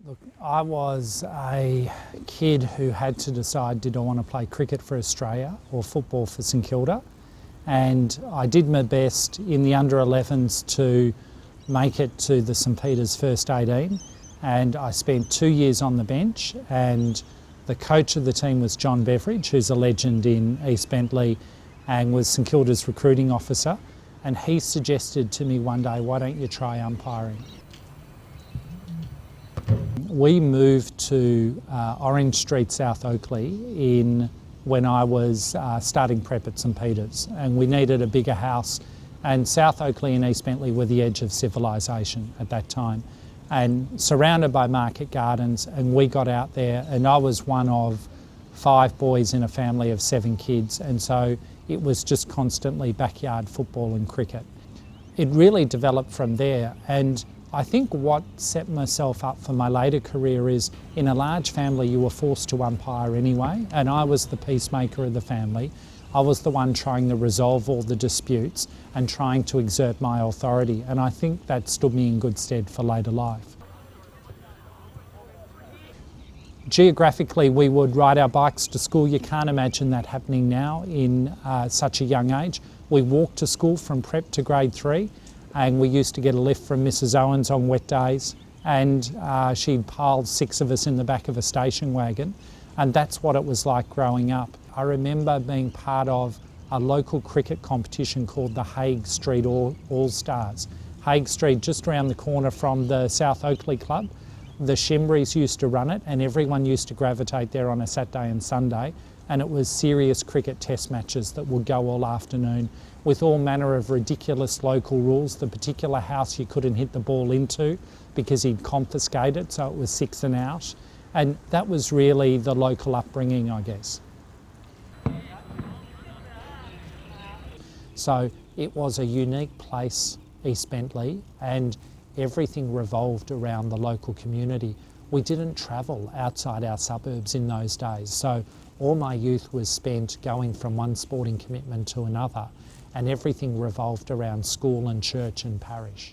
Look, I was a kid who had to decide, did I want to play cricket for Australia or football for St Kilda? And I did my best in the under-11s to make it to the St Peter's first 18, and I spent 2 years on the bench, and the coach of the team was John Beveridge, who's a legend in East Bentleigh and was St Kilda's recruiting officer, and he suggested to me one day, why don't you try umpiring? We moved to Orange Street, South Oakley when I was starting prep at St Peter's, and we needed a bigger house, and South Oakley and East Bentleigh were the edge of civilisation at that time, and surrounded by market gardens, and we got out there, and I was one of 5 boys in a family of 7 kids, and so it was just constantly backyard football and cricket. It really developed from there, and I think what set myself up for my later career is, in a large family you were forced to umpire anyway, and I was the peacemaker of the family. I was the one trying to resolve all the disputes and trying to exert my authority, and I think that stood me in good stead for later life. Geographically, we would ride our bikes to school. You can't imagine that happening now in such a young age. We walked to school from prep to grade 3, and we used to get a lift from Mrs Owens on wet days, and she'd pile 6 of us in the back of a station wagon, and that's what it was like growing up. I remember being part of a local cricket competition called the Hague Street All-Stars. Hague Street, just around the corner from the South Oakley Club. The Shimbries used to run it, and everyone used to gravitate there on a Saturday and Sunday, and it was serious cricket test matches that would go all afternoon with all manner of ridiculous local rules. The particular house you couldn't hit the ball into because he'd confiscate it, so it was 6 and out. And that was really the local upbringing, I guess. So it was a unique place, East Bentleigh, and everything revolved around the local community. We didn't travel outside our suburbs in those days, so all my youth was spent going from one sporting commitment to another, and everything revolved around school and church and parish.